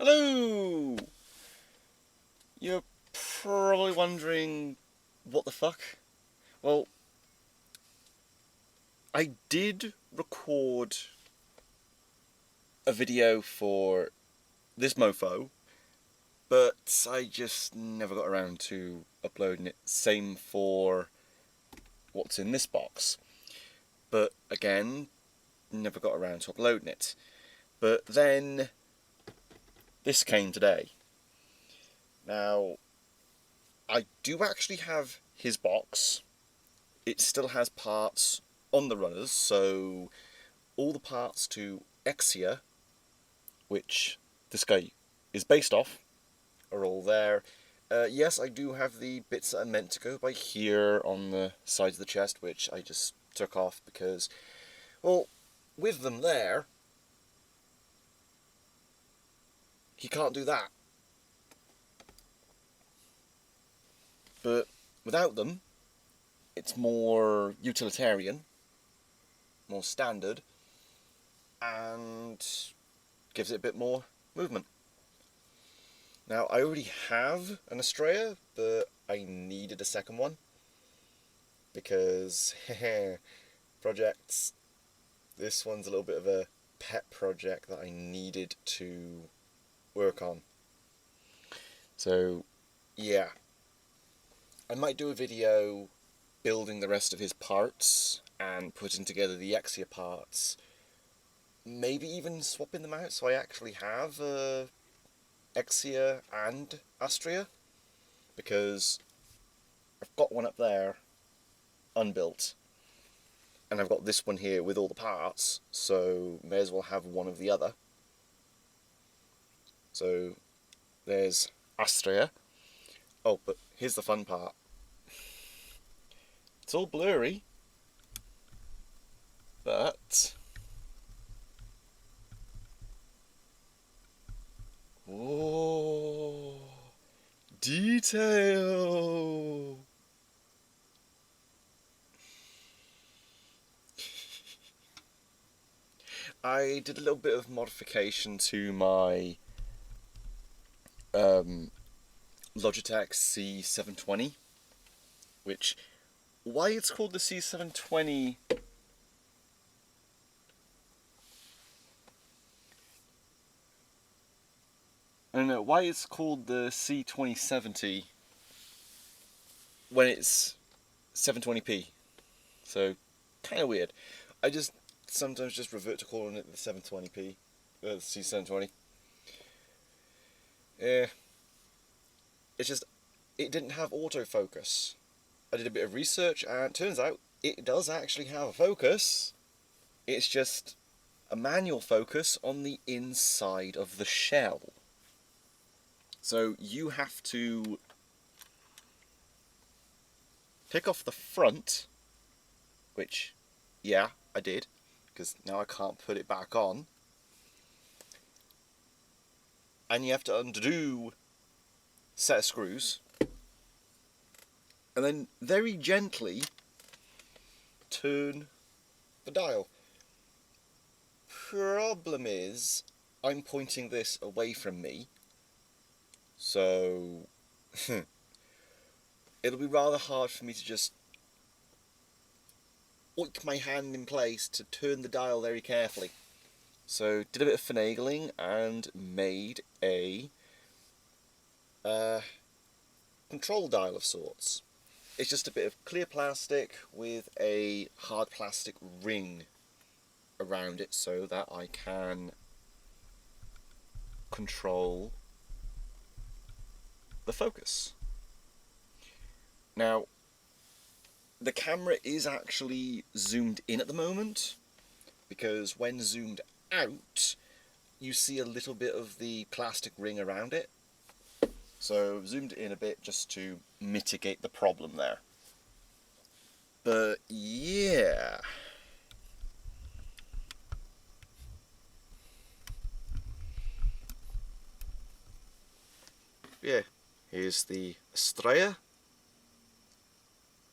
Hello! You're probably wondering, what the fuck? Well, I did record a video for this mofo, but I just never got around to uploading it. Same for what's in this box. But again, never got around to uploading it. But then, this came today. Now, I do actually have his box. It still has parts on the runners, so all the parts to Exia, which this guy is based off, are all there. Yes, I do have the bits that are meant to go by here on the sides of the chest, which I just took off because, well, with them there, he can't do that. But without them, it's more utilitarian, more standard, and gives it a bit more movement. Now, I already have an Estrella, but I needed a second one because projects. This one's a little bit of a pet project that I needed to work on. So, yeah, I might do a video building the rest of his parts and putting together the Exia parts. Maybe even swapping them out so I actually have Exia and Astria, because I've got one up there unbuilt and I've got this one here with all the parts, so may as well have one of the other. So there's Astria. Oh, but here's the fun part. It's all blurry, but oh, detail! I did a little bit of modification to my Logitech C720, which, why it's called the C720, I don't know, why it's called the C2070 when it's 720p, so kind of weird. I just sometimes just revert to calling it the 720p, the C720. Yeah, it's just, it didn't have autofocus. I did a bit of research and it turns out it does actually have a focus. It's just a manual focus on the inside of the shell. So you have to take off the front, which, yeah, I did, because now I can't put it back on. And you have to undo a set of screws, and then very gently turn the dial. Problem is, I'm pointing this away from me, so it'll be rather hard for me to just oink my hand in place to turn the dial very carefully. So did a bit of finagling and made a control dial of sorts. It's just a bit of clear plastic with a hard plastic ring around it so that I can control the focus. Now, the camera is actually zoomed in at the moment, because when zoomed out, you see a little bit of the plastic ring around it. So I've zoomed in a bit just to mitigate the problem there. But yeah. Yeah, here's the Estrella.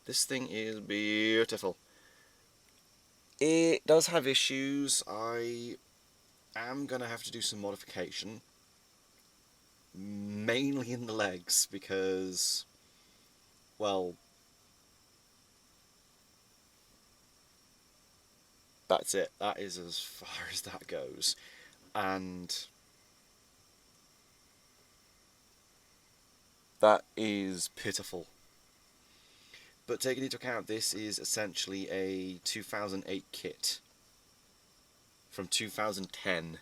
This thing is beautiful. It does have issues. I am going to have to do some modification. mainly in the legs because, well, that's it. That is as far as that goes. And that is pitiful. But taking into account this is essentially a 2008 kit from 2010.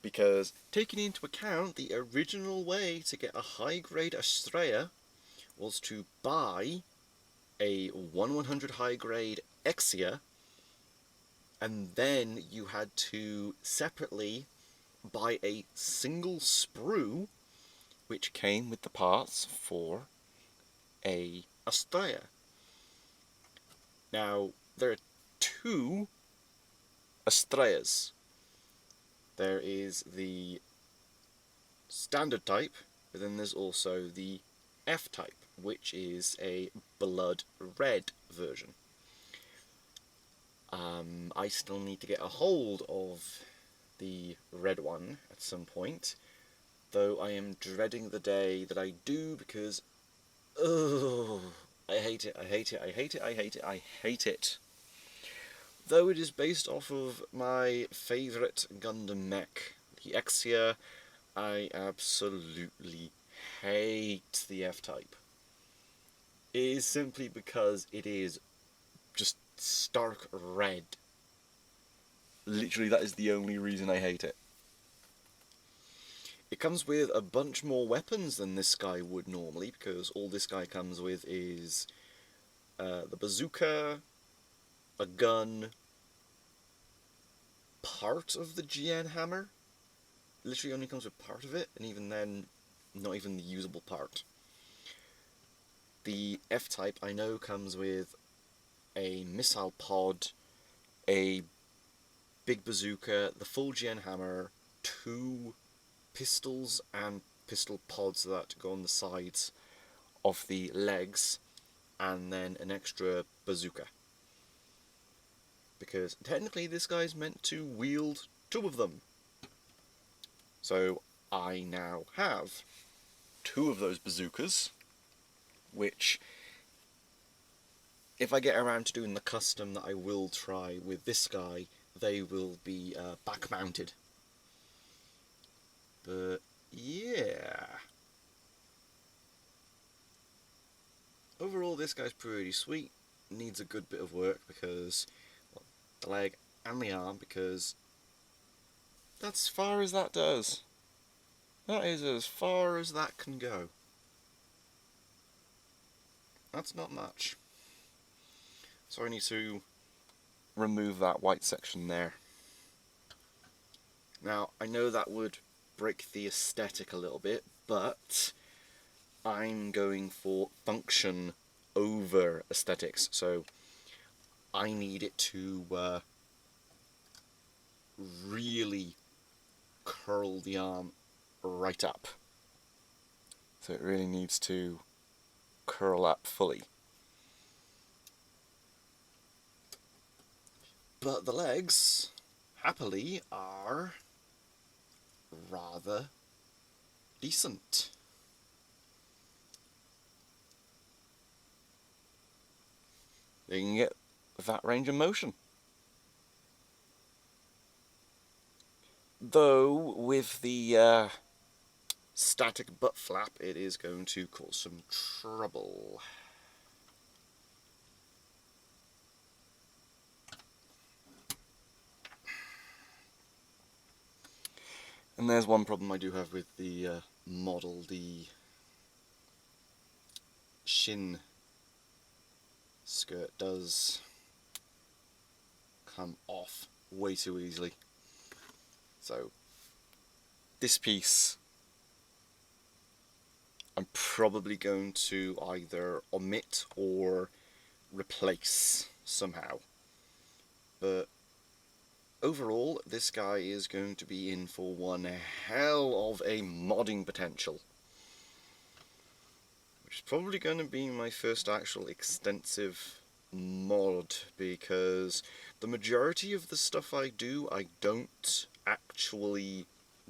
Because taking into account the original way to get a high grade Astraea was to buy a 1/100 high grade Exia, and then you had to separately buy a single sprue which came with the parts for a Astraea. Now, there are two Astraeas. There is the standard type, but then there's also the F-type, which is a blood red version. I still need to get a hold of the red one at some point, though I am dreading the day that I do because, oh, I hate it, I hate it, I hate it, I hate it, I hate it. Though it is based off of my favourite Gundam mech, the Exia, I absolutely hate the F-type. It is simply because it is just stark red. Literally, that is the only reason I hate it. It comes with a bunch more weapons than this guy would normally, because all this guy comes with is the bazooka, a gun, part of the GN hammer. Literally only comes with part of it, and even then, not even the usable part. The F-type, I know, comes with a missile pod, a big bazooka, the full GN hammer, 2 pistols and pistol pods that go on the sides of the legs, and then an extra bazooka. Because technically this guy's meant to wield 2 of them. So I now have 2 of those bazookas, which, if I get around to doing the custom that I will try with this guy, they will be back mounted. But yeah, overall this guy's pretty sweet. Needs a good bit of work because, well, the leg and the arm, because that's as far as that does. That is as far as that can go. That's not much. So I need to remove that white section there. Now, I know that would break the aesthetic a little bit, but I'm going for function over aesthetics, so I need it to really curl the arm right up. So it really needs to curl up fully. But the legs, happily, are rather decent. They can get that range of motion. Though, with the static butt flap, it is going to cause some trouble. And there's one problem I do have with the model. The shin skirt does come off way too easily. So this piece I'm probably going to either omit or replace somehow. But overall, this guy is going to be in for one hell of a modding potential. Which is probably going to be my first actual extensive mod, because the majority of the stuff I do, I don't actually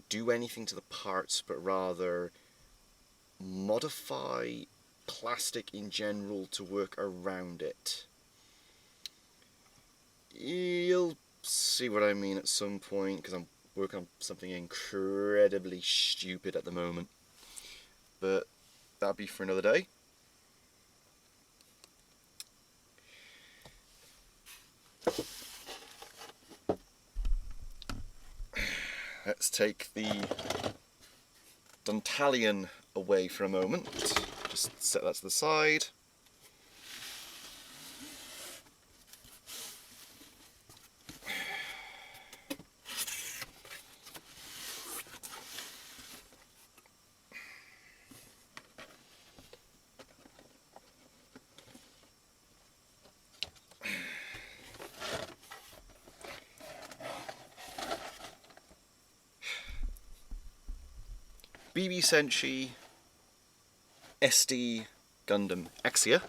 do anything to the parts, but rather modify plastic in general to work around it. You'll see what I mean at some point, because I'm working on something incredibly stupid at the moment. But that'll be for another day. Let's take the Duntalion away for a moment. Just set that to the side. BB Senshi SD Gundam Exia,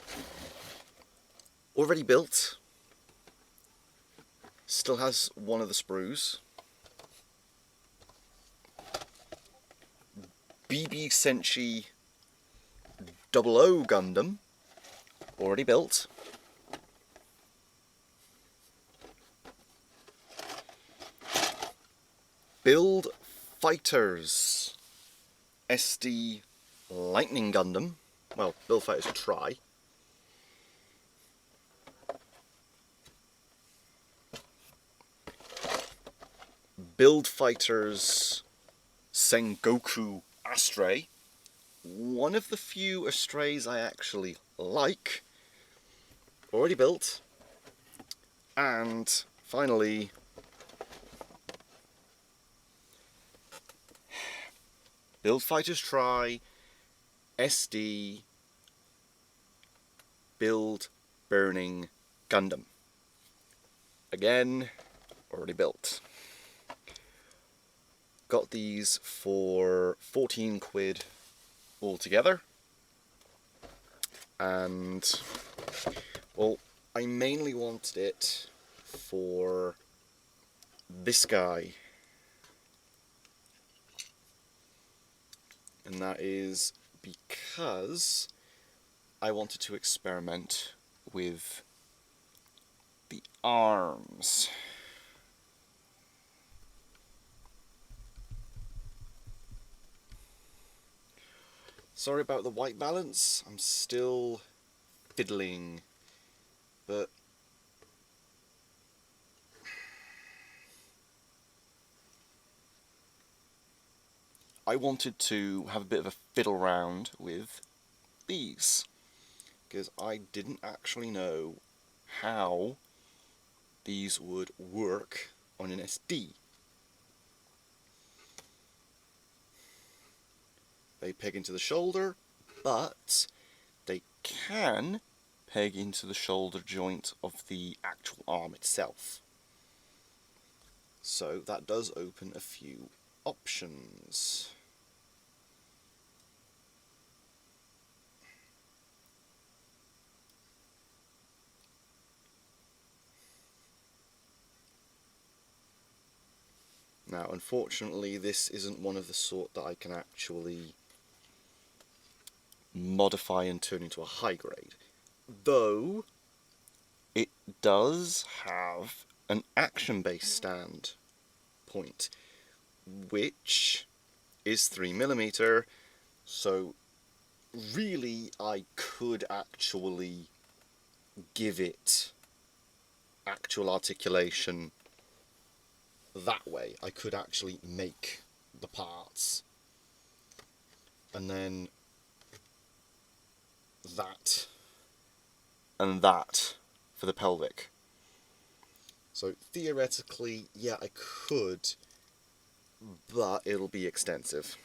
already built, still has one of the sprues. BB Senshi 00 Gundam, already built. Build Fighters SD Lightning Gundam. Well, Build Fighters Try. Build Fighters Sengoku Astray. One of the few Astrays I actually like. Already built. And finally, Build Fighters Try SD Build Burning Gundam. Again, already built. Got these for 14 quid altogether. And, well, I mainly wanted it for this guy. And that is because I wanted to experiment with the arms. Sorry about the white balance, I'm still fiddling, but I wanted to have a bit of a fiddle around with these, because I didn't actually know how these would work on an SD. They peg into the shoulder, but they can peg into the shoulder joint of the actual arm itself. So that does open a few options. Now, unfortunately, this isn't one of the sort that I can actually modify and turn into a high grade. Though, it does have an action-based stand point, which is 3mm, so really I could actually give it actual articulation that way. I could actually make the parts and then that and that for the pelvic. So theoretically, yeah, I could, but it'll be extensive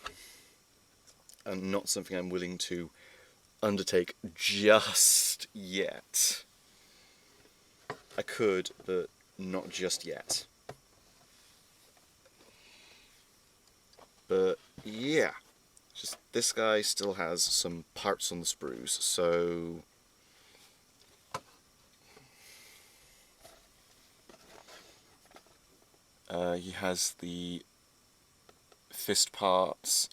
and not something I'm willing to undertake just yet. I could, but not just yet. But yeah, just this guy still has some parts on the sprues, so he has the fist parts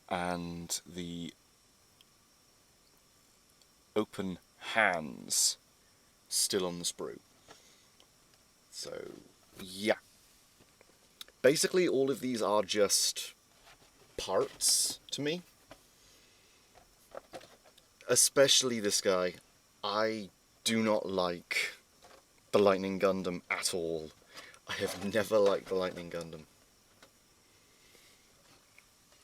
and the open hands still on the sprue. So, yeah. Basically, all of these are just parts to me. Especially this guy. I do not like the Lightning Gundam at all. I have never liked the Lightning Gundam.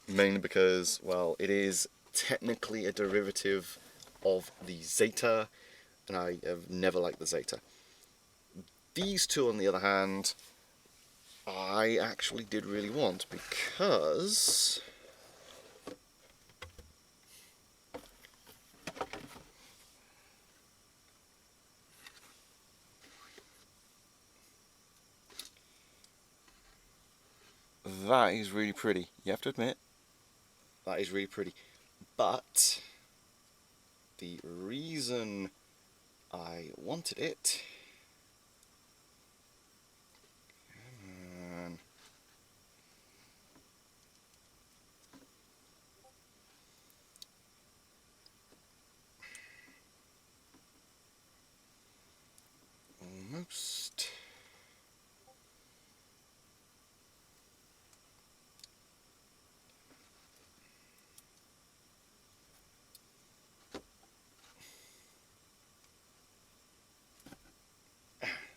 Mainly because, well, it is technically a derivative of the Zeta, and I have never liked the Zeta. These two, on the other hand, I actually did really want, because that is really pretty. You have to admit, that is really pretty. But the reason I wanted it, almost.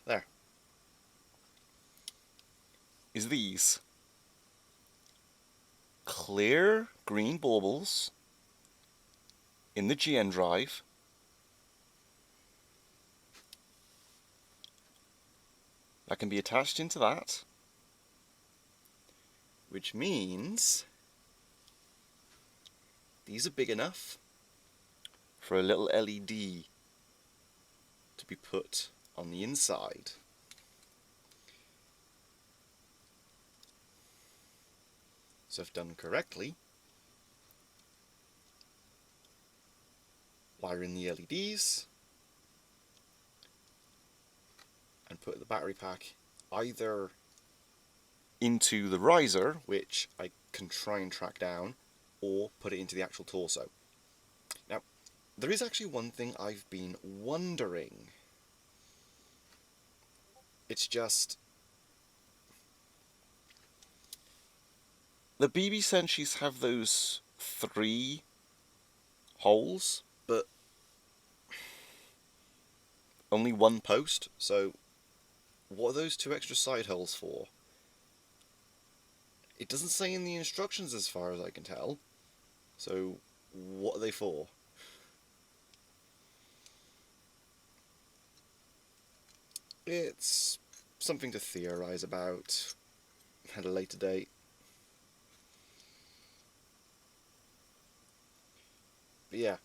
There. Is these clear green baubles in the GN drive that can be attached into that, which means these are big enough for a little LED to be put on the inside. So if done correctly, wire in the LEDs and put the battery pack either into the riser, which I can try and track down, or put it into the actual torso. Now, there is actually one thing I've been wondering. It's just, the BB Senshis have those 3 holes, but only 1 post, so what are those 2 extra side holes for? It doesn't say in the instructions as far as I can tell, so what are they for? It's something to theorise about at a later date. But yeah.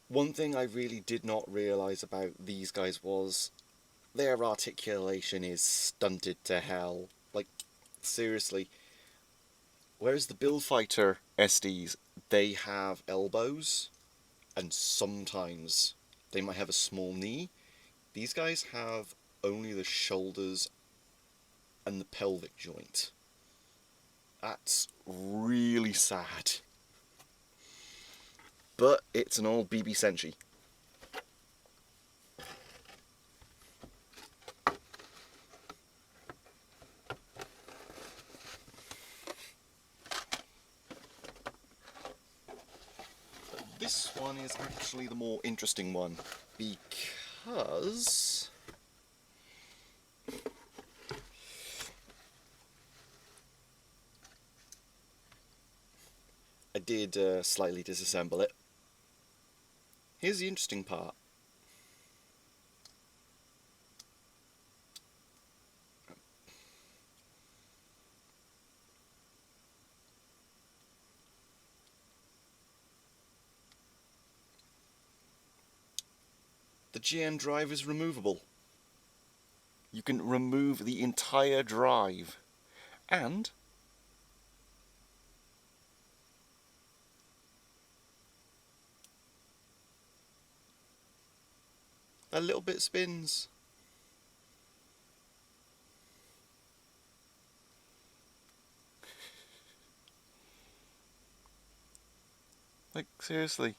One thing I really did not realise about these guys was their articulation is stunted to hell. Like, seriously. Whereas the Build Fighter SDs, they have elbows, and sometimes they might have a small knee. These guys have only the shoulders and the pelvic joint. That's really sad. But it's an old BB Senshi. This one is actually the more interesting one, because I did slightly disassemble it. Here's the interesting part. The GN drive is removable. You can remove the entire drive. And that little bit spins. Like, seriously.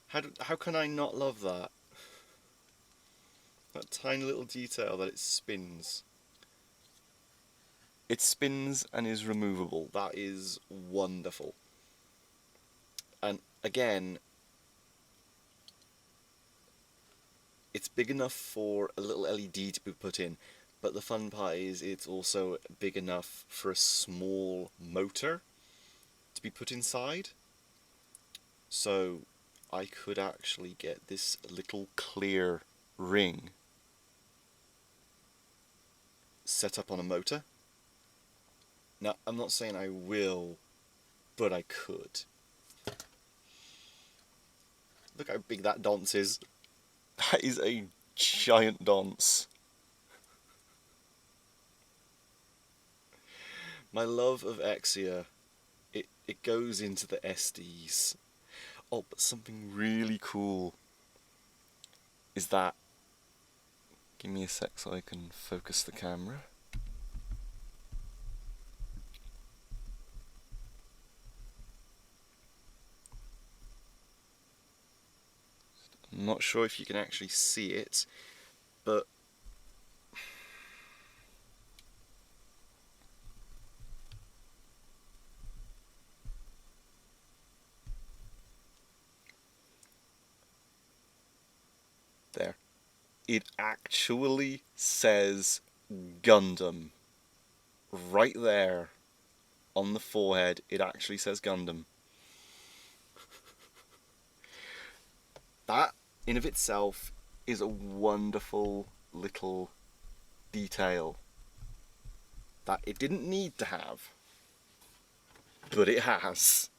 How can I not love that? That tiny little detail that it spins. It spins and is removable. That is wonderful. And again, it's big enough for a little LED to be put in, but the fun part is it's also big enough for a small motor to be put inside. So I could actually get this little clear ring set up on a motor. Now, I'm not saying I will, but I could. Look how big that dance is. That is a giant dance. My love of Exia, it goes into the SDs. Oh, but something really cool is that... Give me a sec so I can focus the camera. I'm not sure if you can actually see it, but there. It actually says Gundam. Right there on the forehead, it actually says Gundam. That, in of itself, is a wonderful little detail that it didn't need to have, but it has.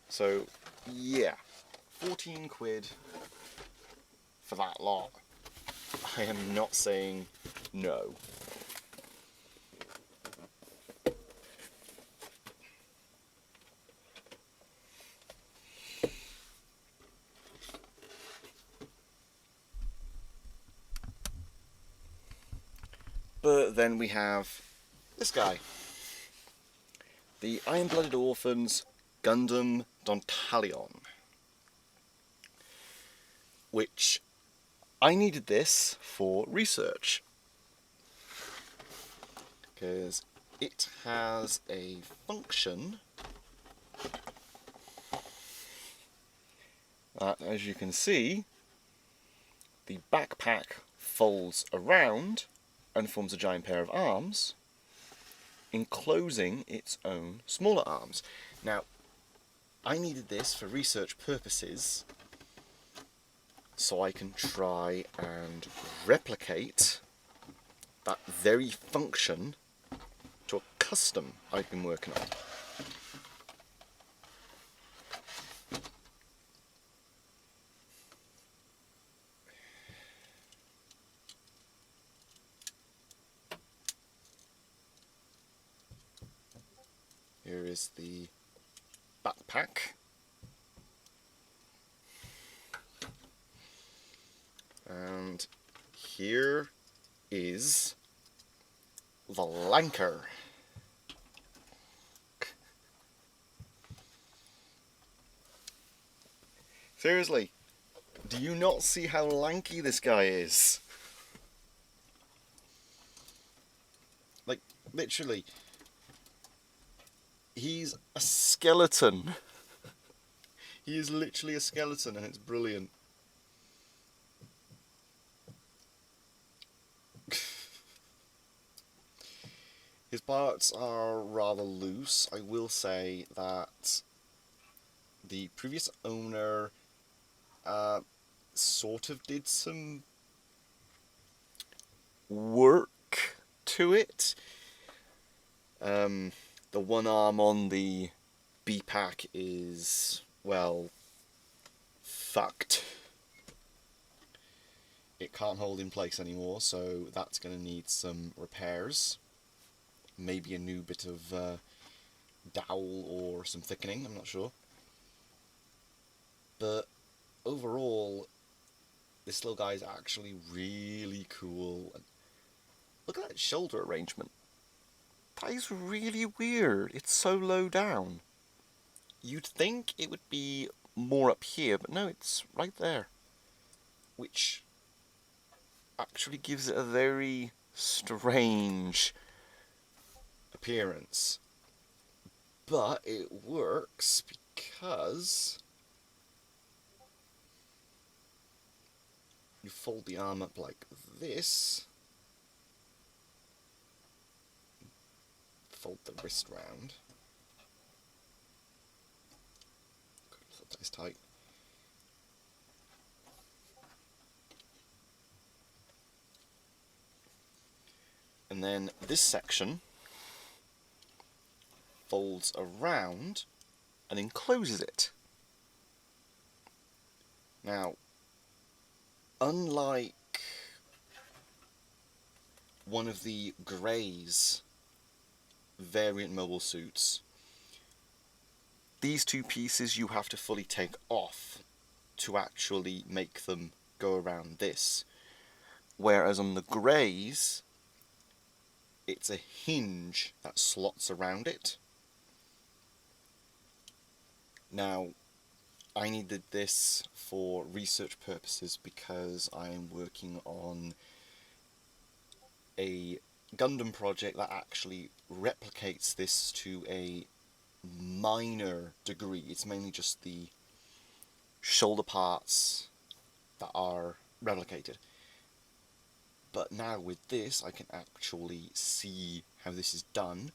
So, yeah, 14 quid for that lot. I am not saying no. But then we have this guy. The Iron-Blooded Orphans Gundam Dantalion. Which, I needed this for research. Because it has a function that, as you can see, the backpack folds around and forms a giant pair of arms, enclosing its own smaller arms. Now, I needed this for research purposes, so I can try and replicate that very function to a custom I've been working on. Here is the backpack. And here is the Lanker. Seriously, do you not see how lanky this guy is? Like, literally, he's a skeleton. He is literally a skeleton, and it's brilliant. His parts are rather loose. I will say that the previous owner sort of did some work to it. The one arm on the B-pack is, well, fucked. It can't hold in place anymore, so that's going to need some repairs. Maybe a new bit of dowel or some thickening, I'm not sure. But overall, this little guy is actually really cool. Look at that shoulder arrangement. That is really weird. It's so low down. You'd think it would be more up here, but no, it's right there. Which actually gives it a very strange appearance. But it works because you fold the arm up like this, fold the wrist round, that is tight, and then this section folds around and encloses it. Now, unlike one of the Grey's variant mobile suits, these two pieces you have to fully take off to actually make them go around this. Whereas on the Grey's, it's a hinge that slots around it. Now, I needed this for research purposes because I'm working on a Gundam project that actually replicates this to a minor degree. It's mainly just the shoulder parts that are replicated. But now with this, I can actually see how this is done,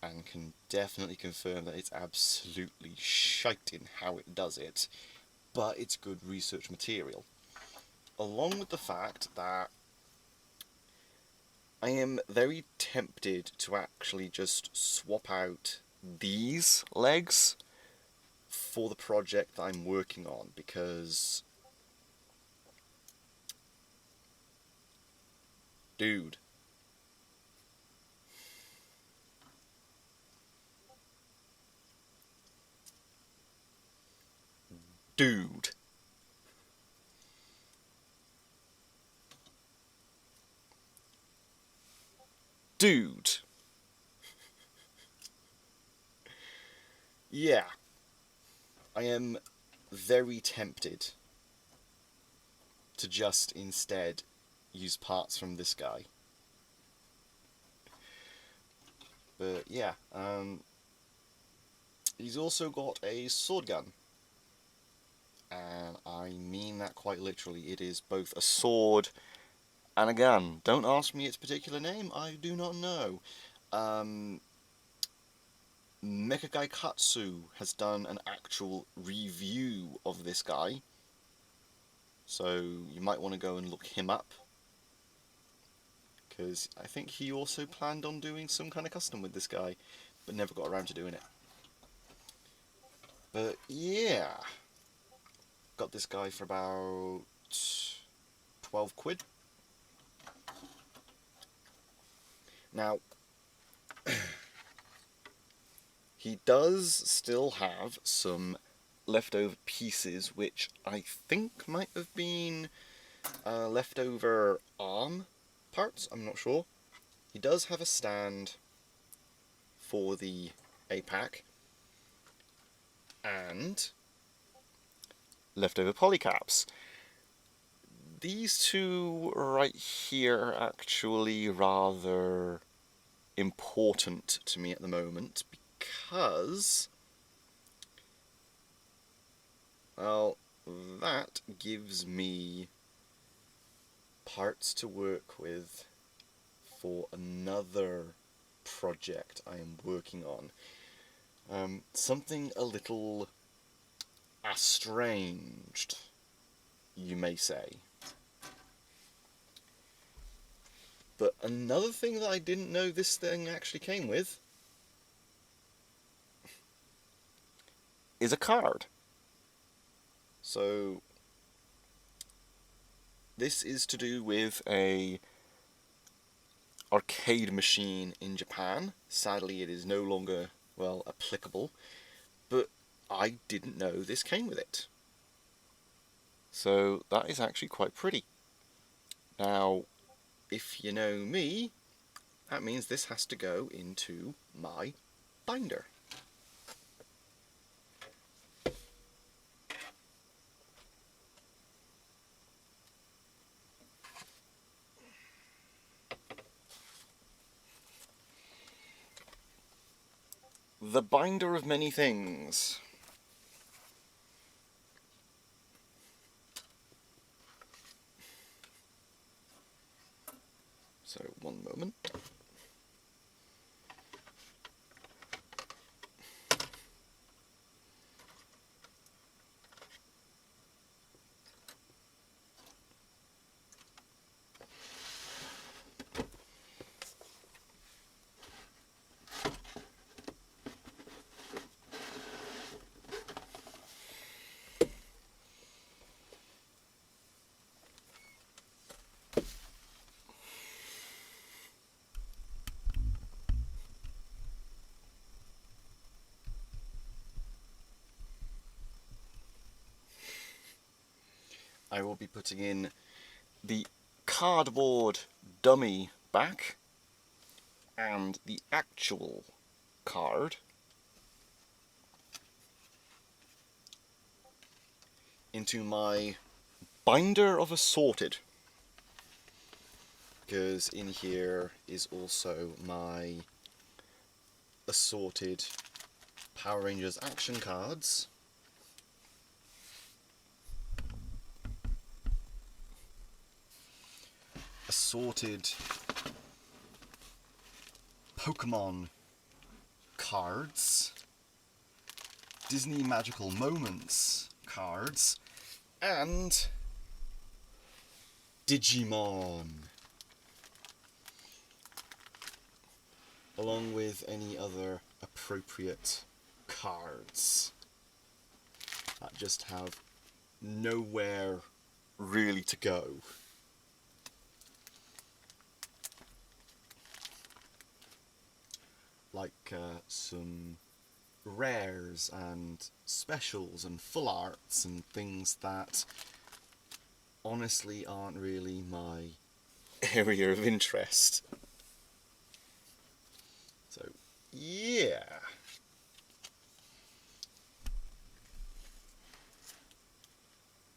and can definitely confirm that it's absolutely shite in how it does it, but it's good research material. Along with the fact that I am very tempted to actually just swap out these legs for the project that I'm working on, because dude, dude, dude, yeah, I am very tempted to just instead use parts from this guy. But yeah, he's also got a sword gun, and I mean that quite literally. It is both a sword and a gun. Don't ask me its particular name, I do not know. Mecha Katsu has done an actual review of this guy, so you might want to go and look him up, because I think he also planned on doing some kind of custom with this guy, but never got around to doing it. But yeah, got this guy for about 12 quid. Now, he does still have some leftover pieces, which I think might have been leftover arm parts, I'm not sure. He does have a stand for the APAC, and leftover polycaps. These two right here are actually rather important to me at the moment, because, well, that gives me parts to work with for another project I am working on. Something a little estranged, you may say. But another thing that I didn't know this thing actually came with is a card. So this is to do with a arcade machine in Japan. Sadly, it is no longer, well, applicable, but I didn't know this came with it. So that is actually quite pretty. Now, if you know me, that means this has to go into my binder. The binder of many things. So, one moment. I will be putting in the cardboard dummy back and the actual card into my binder of assorted, because in here is also my assorted Power Rangers action cards, assorted Pokemon cards, Disney Magical Moments cards, and Digimon, along with any other appropriate cards that just have nowhere really to go. Like some rares and specials and full arts and things that honestly aren't really my area of interest. So, yeah.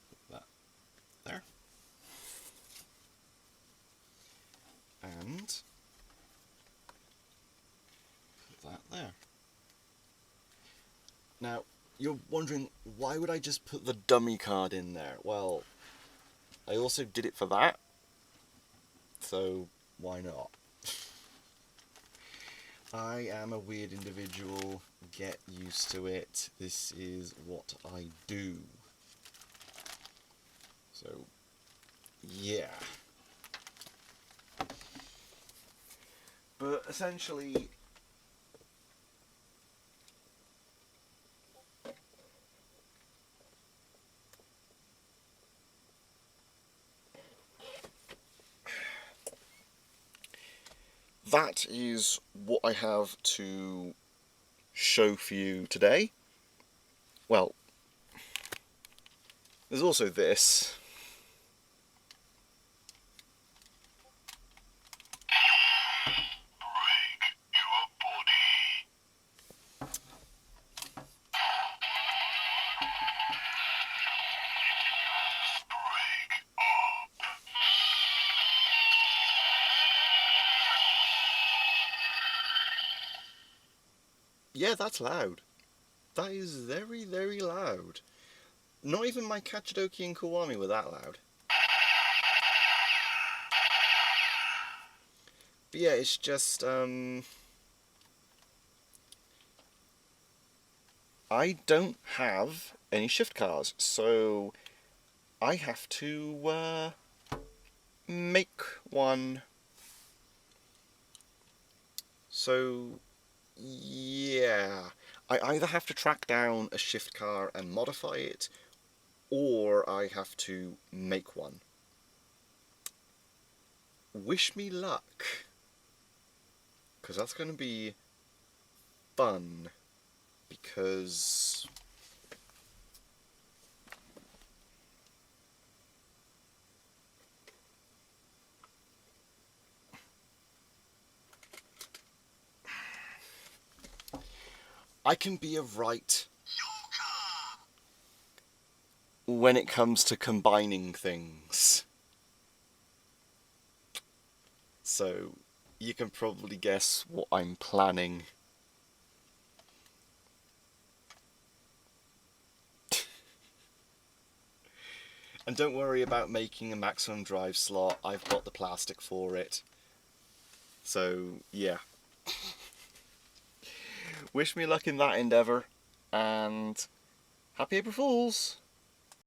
Put that there. And put that there. Now, you're wondering, why would I just put the dummy card in there? Well, I also did it for that, so why not? I am a weird individual, get used to it, this is what I do. So, yeah. But essentially, that is what I have to show for you today. Well, there's also this. Yeah, that's loud. That is very, very loud. Not even my Kachidoki and Kiwami were that loud. But yeah, it's just, I don't have any shift cars, so I have to, make one. So, yeah. I either have to track down a shift car and modify it, or I have to make one. Wish me luck, because that's going to be fun, because I can be a right when it comes to combining things. So you can probably guess what I'm planning. And don't worry about making a maximum drive slot, I've got the plastic for it. So, yeah. Wish me luck in that endeavour, and happy April Fools!